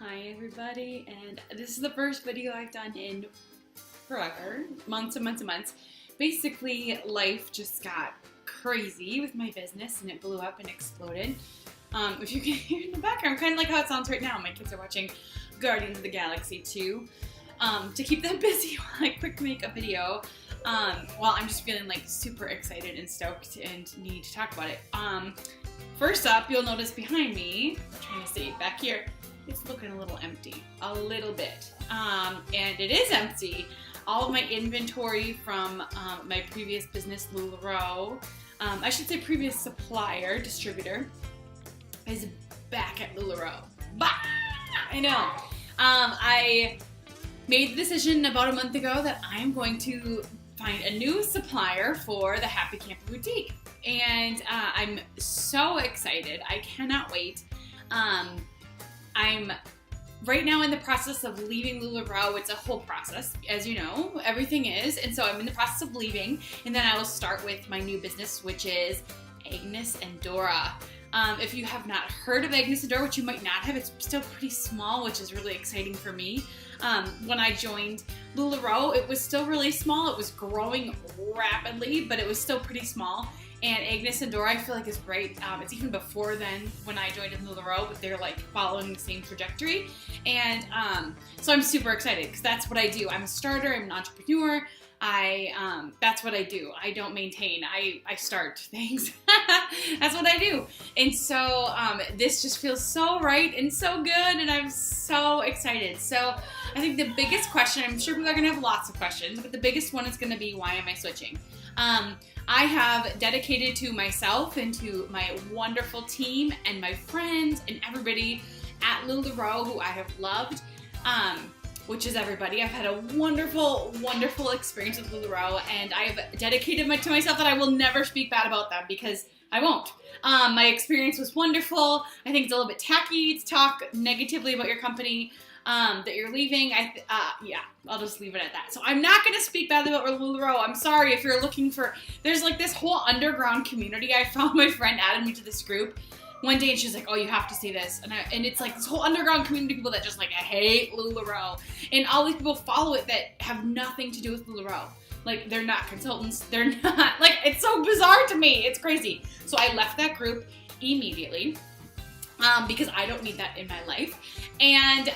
Hi everybody, and this is the first video I've done in forever, months and months and months. Basically, life just got crazy with my business and it blew up and exploded. If you can hear in the background, kind of like how it sounds right now, my kids are watching Guardians of the Galaxy 2. To keep them busy while I quick make a video, while I'm just feeling like super excited and stoked and need to talk about it. First up, you'll notice behind me, I'm trying to see back here, it's looking a little empty, a little bit, and it is empty. All of my inventory from my previous business, LuLaRoe, I should say previous supplier, distributor, is back at LuLaRoe. Bah! I know. I made the decision about a month ago that I'm going to find a new supplier for the Happy Camper Boutique, and I'm so excited. I cannot wait. I'm right now in the process of leaving LuLaRoe. It's a whole process, as you know, everything is. And so I'm in the process of leaving, and then I will start with my new business, which is Agnes and Dora. If you have not heard of Agnes and Dora, which you might not have, it's still pretty small, which is really exciting for me. When I joined LuLaRoe, it was still really small. It was growing rapidly, but it was still pretty small. And Agnes and Dora, I feel like, is great. It's even before then when I joined in LuLaRoe, but they're like following the same trajectory. And so I'm super excited because that's what I do. I'm a starter, I'm an entrepreneur. That's what I do. I don't maintain, I start things. That's what I do. And so this just feels so right and so good, and I'm so excited. So I think the biggest question, I'm sure people are gonna have lots of questions, but the biggest one is gonna be, why am I switching? I have dedicated to myself and to my wonderful team and my friends and everybody at LuLaRoe who I have loved, which is everybody. I've had a wonderful, wonderful experience with LuLaRoe, and I have dedicated to myself that I will never speak bad about them because I won't. My experience was wonderful. I think it's a little bit tacky to talk negatively about your company that you're leaving. Yeah, I'll just leave it at that. So I'm not going to speak badly about LuLaRoe. I'm sorry if you're looking for, there's like this whole underground community. I found my friend added me to this group one day and she's like, oh, you have to see this. And it's like this whole underground community of people that just like, I hate LuLaRoe. And all these people follow it that have nothing to do with LuLaRoe. Like, they're not consultants. They're not, like, it's so bizarre to me. It's crazy. So I left that group immediately. Because I don't need that in my life. And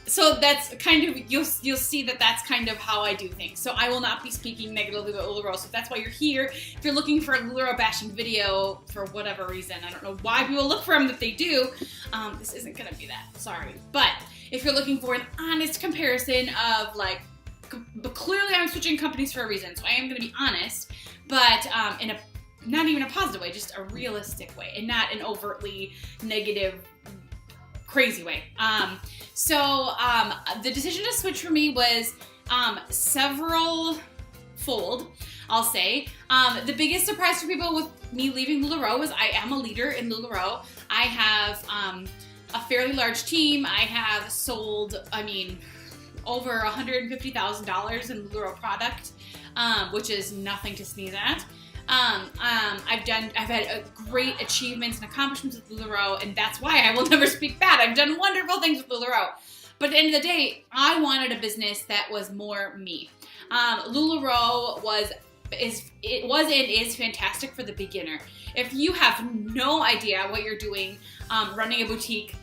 so that's kind of, you'll see that that's kind of how I do things. So I will not be speaking negatively about LuLaRoe. So that's why you're here. If you're looking for a LuLaRoe bashing video for whatever reason, I don't know why people look for them, but they do. This isn't gonna be that, sorry. But if you're looking for an honest comparison of like, but clearly I'm switching companies for a reason. So I am gonna be honest, but in a not even a positive way, just a realistic way, and not an overtly negative, crazy way. The decision to switch for me was several fold, I'll say. The biggest surprise for people with me leaving LuLaRoe was I am a leader in LuLaRoe. I have a fairly large team. I have sold, over $150,000 in LuLaRoe product, which is nothing to sneeze at. I've had great achievements and accomplishments with LuLaRoe, and that's why I will never speak bad. I've done wonderful things with LuLaRoe. But at the end of the day, I wanted a business that was more me. LuLaRoe was and is fantastic for the beginner. If you have no idea what you're doing running a boutique,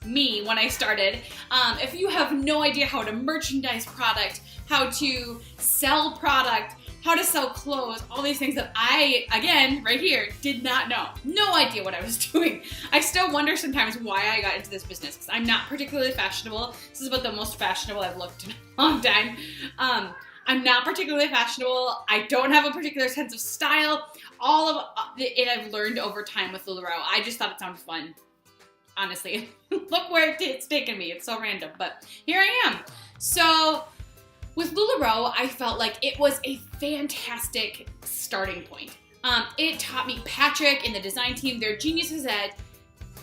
me when I started, if you have no idea how to merchandise product, how to sell product, how to sell clothes, all these things that I, again, right here, did not know. No idea what I was doing. I still wonder sometimes why I got into this business, because I'm not particularly fashionable. This is about the most fashionable I've looked in a long time. I'm not particularly fashionable. I don't have a particular sense of style. All of it I've learned over time with LuLaRoe. I just thought it sounded fun, honestly. Look where it's taken me. It's so random, but here I am. So with LuLaRoe, I felt like it was a fantastic starting point. It taught me, Patrick and the design team, they're geniuses at,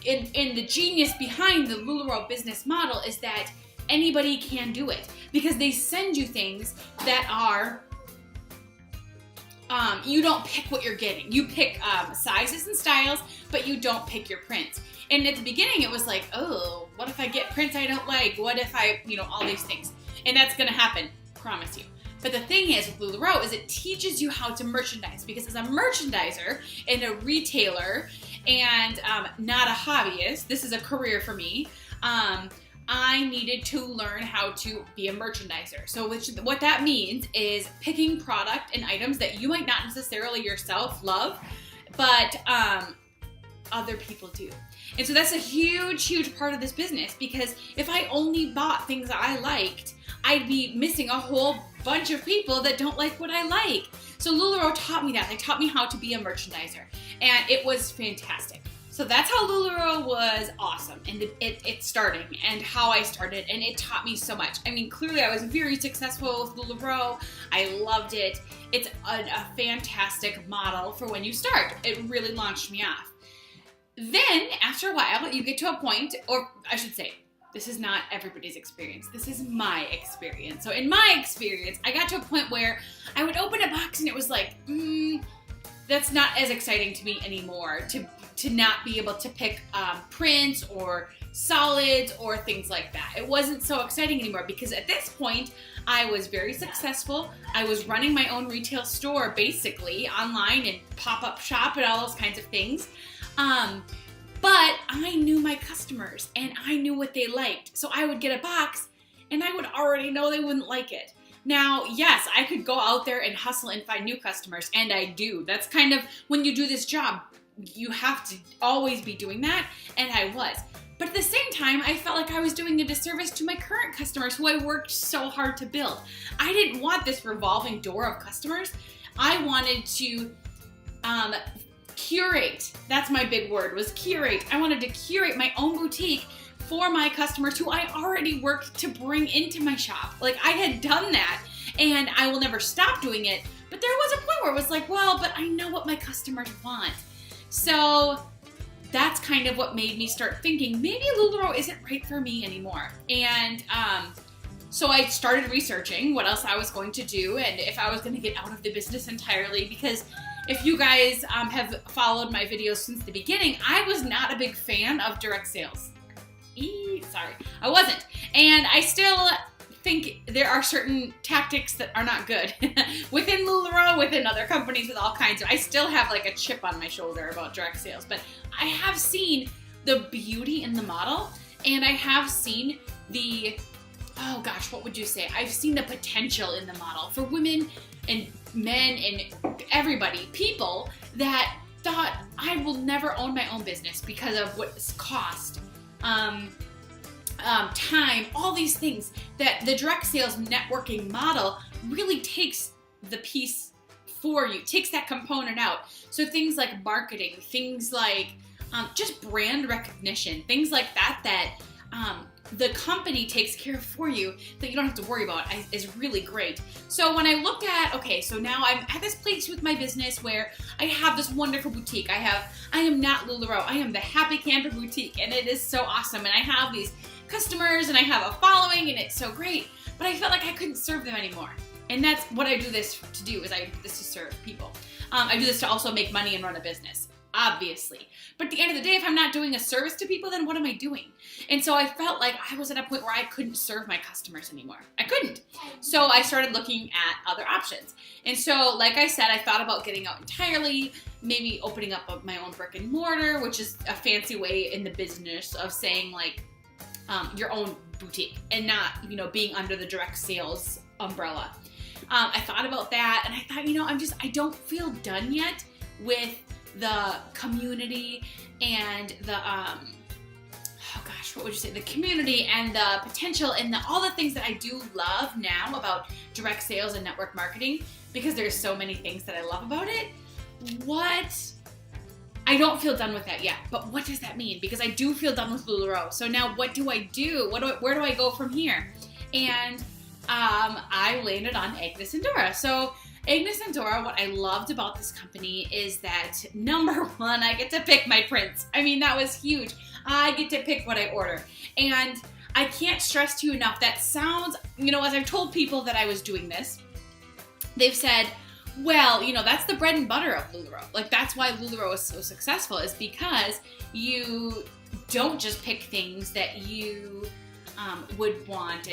and the genius behind the LuLaRoe business model is that anybody can do it because they send you things that are you don't pick what you're getting. You pick sizes and styles, but you don't pick your prints. And at the beginning, it was like, oh, what if I get prints I don't like? What if I, all these things. And that's going to happen, promise you. But the thing is with LuLaRoe is it teaches you how to merchandise, because as a merchandiser and a retailer and not a hobbyist, this is a career for me, I needed to learn how to be a merchandiser. So what that means is picking product and items that you might not necessarily yourself love, but other people do. And so that's a huge, huge part of this business, because if I only bought things I liked, I'd be missing a whole bunch of people that don't like what I like. So LuLaRoe taught me that. They taught me how to be a merchandiser, and it was fantastic. So that's how LuLaRoe was awesome, and it starting, and how I started, and it taught me so much. I mean, clearly I was very successful with LuLaRoe. I loved it. It's a fantastic model for when you start. It really launched me off. Then, after a while, you get to a point, or I should say, this is not everybody's experience. This is my experience. So in my experience, I got to a point where I would open a box and it was like, that's not as exciting to me anymore, to not be able to pick prints or solids or things like that. It wasn't so exciting anymore, because at this point, I was very successful. I was running my own retail store, basically, online and pop-up shop and all those kinds of things. But I knew my customers and I knew what they liked. So I would get a box and I would already know they wouldn't like it. Now, yes, I could go out there and hustle and find new customers, and I do. That's kind of, when you do this job, you have to always be doing that, and I was. But at the same time, I felt like I was doing a disservice to my current customers who I worked so hard to build. I didn't want this revolving door of customers. I wanted to curate. That's my big word, was curate. I wanted to curate my own boutique for my customers who I already worked to bring into my shop. Like, I had done that, and I will never stop doing it. But there was a point where it was like, well, but I know what my customers want. So that's kind of what made me start thinking, maybe LuLaRoe isn't right for me anymore. And so I started researching what else I was going to do, and if I was going to get out of the business entirely, because if you guys have followed my videos since the beginning, I was not a big fan of direct sales. Sorry, I wasn't. And I still think there are certain tactics that are not good within LuLaRoe, within other companies, with all kinds of, I still have like a chip on my shoulder about direct sales, but I have seen the beauty in the model, and I have seen the, oh gosh, what would you say? I've seen the potential in the model for women and men and everybody, people that thought I will never own my own business because of what's cost, time, all these things, that the direct sales networking model really takes the piece for you, takes that component out. So things like marketing, things like just brand recognition, things like that the company takes care of for you, that you don't have to worry about, is really great. So when I looked at, okay, so now I'm at this place with my business where I have this wonderful boutique. I am not LuLaRoe. I am the Happy Camper Boutique, and it is so awesome. And I have these customers, and I have a following, and it's so great. But I felt like I couldn't serve them anymore. And that's what I do this to do, is I do this to serve people. I do this to also make money and run a business, obviously. But at the end of the day, if I'm not doing a service to people, then what am I doing? And so I felt like I was at a point where I couldn't serve my customers anymore. I couldn't. So I started looking at other options. And so, like I said, I thought about getting out entirely, maybe opening up my own brick and mortar, which is a fancy way in the business of saying like your own boutique, and not, being under the direct sales umbrella. I thought about that, and I thought, I don't feel done yet with the community and the, what would you say? The community and the potential and all the things that I do love now about direct sales and network marketing, because there's so many things that I love about it. I don't feel done with that yet, but what does that mean? Because I do feel done with LuLaRoe. So now what do I do? Where do I go from here? And I landed on Agnes and Dora. So Agnes and Dora, what I loved about this company is that, number one, I get to pick my prints. I mean, that was huge. I get to pick what I order. And I can't stress to you enough, that sounds, as I've told people that I was doing this, they've said, Well, that's the bread and butter of LuLaRoe. Like, that's why LuLaRoe is so successful, is because you don't just pick things that you would want.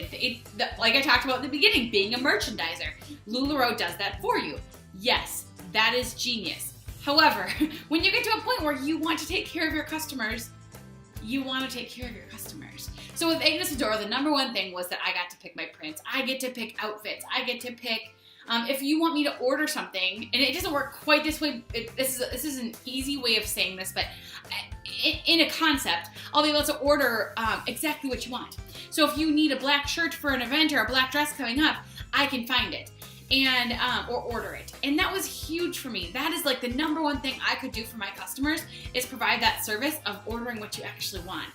Like I talked about in the beginning, being a merchandiser. LuLaRoe does that for you. Yes, that is genius. However, when you get to a point where you want to take care of your customers, you want to take care of your customers. So with Agnes and Dora, the number one thing was that I got to pick my prints. I get to pick outfits. I get to pick, if you want me to order something, and it doesn't work quite this way, this is an easy way of saying this, but in a concept, I'll be able to order exactly what you want. So if you need a black shirt for an event or a black dress coming up, I can find it and or order it. And that was huge for me. That is like the number one thing I could do for my customers, is provide that service of ordering what you actually want.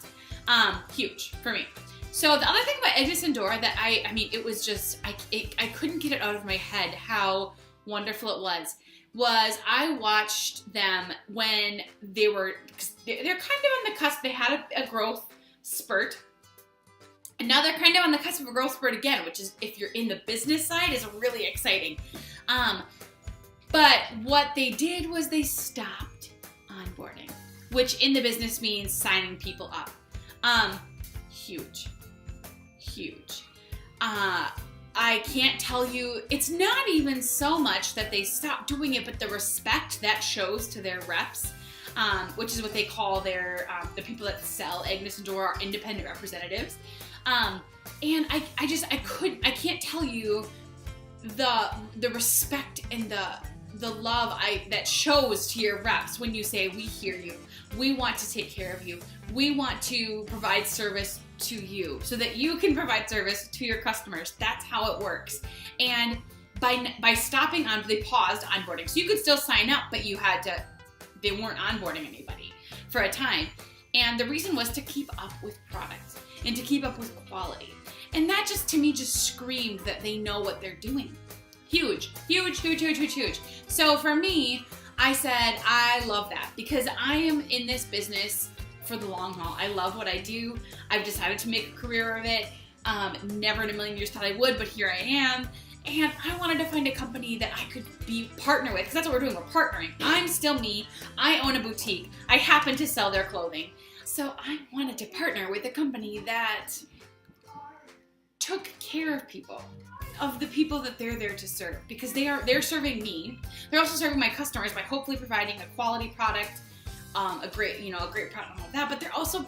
Huge for me. So the other thing about Agnes and Dora that I mean, it was just, I couldn't get it out of my head how wonderful it was I watched them when they're kind of on the cusp. They had a growth spurt. And now they're kind of on the cusp of a growth spurt again, which is, if you're in the business side, is really exciting. But what they did was they stopped onboarding, which in the business means signing people up. Huge. I can't tell you, it's not even so much that they stopped doing it, but the respect that shows to their reps, which is what they call their, the people that sell Agnes and Dora are independent representatives. And I can't tell you the respect and the love that shows to your reps when you say, we hear you, we want to take care of you, we want to provide service to you so that you can provide service to your customers. That's how it works. And by stopping on, they paused onboarding. So you could still sign up, but they weren't onboarding anybody for a time. And the reason was to keep up with products and to keep up with quality. And that just, to me, just screamed that they know what they're doing. Huge. So for me, I said, I love that, because I am in this business for the long haul. I love what I do. I've decided to make a career of it. Never in a million years thought I would, but here I am. And I wanted to find a company that I could partner with, because that's what we're doing. We're partnering. I'm still me. I own a boutique. I happen to sell their clothing. So I wanted to partner with a company that took care of people, of the people that they're there to serve, because they're serving me. They're also serving my customers by hopefully providing a quality product, a great product and all that, but they're also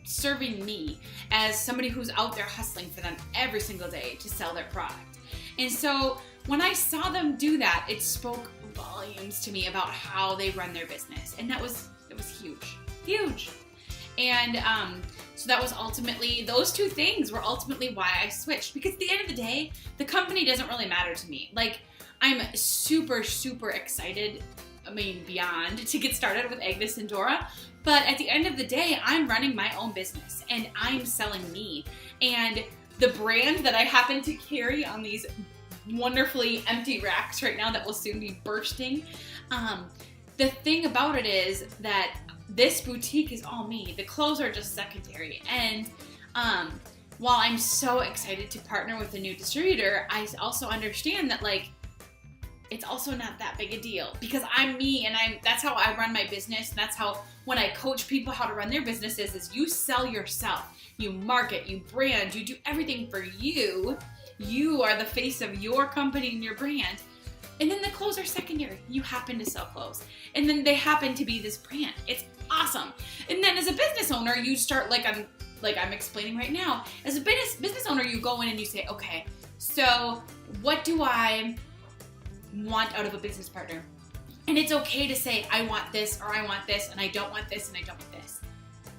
serving me as somebody who's out there hustling for them every single day to sell their product. And so when I saw them do that, it spoke volumes to me about how they run their business. And it was huge. And so that was ultimately, those two things were ultimately why I switched. Because at the end of the day, the company doesn't really matter to me. Like, I'm super, super excited, beyond, to get started with Agnes and Dora. But at the end of the day, I'm running my own business and I'm selling me. And the brand that I happen to carry on these wonderfully empty racks right now that will soon be bursting, the thing about it is that this boutique is all me. The clothes are just secondary. And while I'm so excited to partner with a new distributor, I also understand that, like, it's also not that big a deal, because I'm me, and that's how I run my business. And that's how, when I coach people how to run their businesses, is you sell yourself, you market, you brand, you do everything for you. You are the face of your company and your brand. And then the clothes are secondary. You happen to sell clothes. And then they happen to be this brand. It's awesome. And then as a business owner, you start, like I'm explaining right now, as a business owner, you go in and you say, okay, so what do I want out of a business partner? And it's okay to say, I want this, or I want this, and I don't want this, and I don't want this.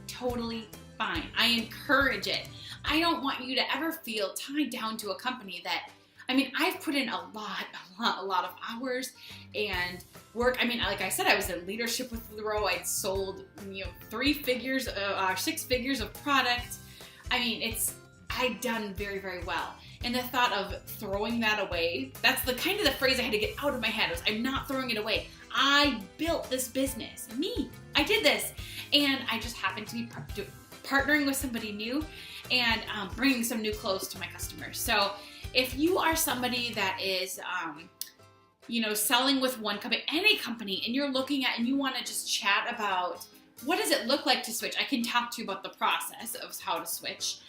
Totally fine. I encourage it. I don't want you to ever feel tied down to a company that, I've put in a lot of hours and work. Like I said, I was in leadership with LuLaRoe. I'd sold, 6 figures of product. I'd done very, very well. And the thought of throwing that away, that's the kind of the phrase I had to get out of my head, was I'm not throwing it away. I built this business. I did this. And I just happened to be partnering with somebody new and bringing some new clothes to my customers. So if you are somebody that is selling with one company, any company, and you're looking at and you want to just chat about what does it look like to switch, I can talk to you about the process of how to switch.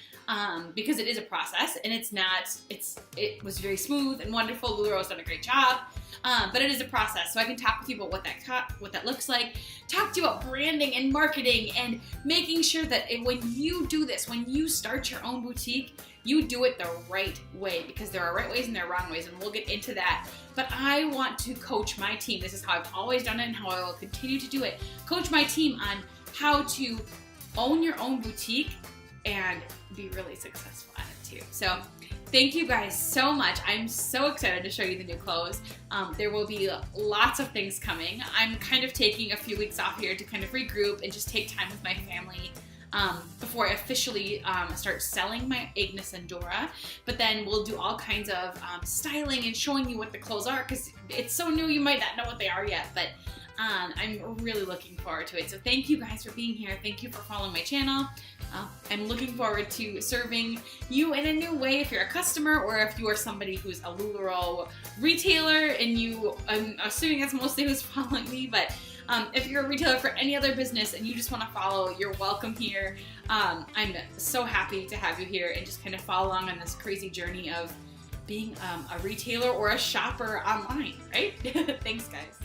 Because it is a process, and it was very smooth and wonderful. LuLaRoe's done a great job, but it is a process. So I can talk with you about what that looks like, talk to you about branding and marketing, and making sure that when you do this, when you start your own boutique, you do it the right way, because there are right ways and there are wrong ways, and we'll get into that. But I want to coach my team. This is how I've always done it and how I will continue to do it. Coach my team on how to own your own boutique and be really successful at it too. So thank you guys so much. I'm so excited to show you the new clothes. There will be lots of things coming. I'm kind of taking a few weeks off here to kind of regroup and just take time with my family before I officially start selling my Agnes and Dora. But then we'll do all kinds of styling and showing you what the clothes are, because it's so new you might not know what they are yet, but I'm really looking forward to it. So thank you guys for being here. Thank you for following my channel. I'm looking forward to serving you in a new way if you're a customer, or if you are somebody who's a LuLaRoe retailer, and I'm assuming that's mostly who's following me, but if you're a retailer for any other business and you just want to follow, you're welcome here. I'm so happy to have you here and just kind of follow along on this crazy journey of being a retailer or a shopper online, right? Thanks, guys.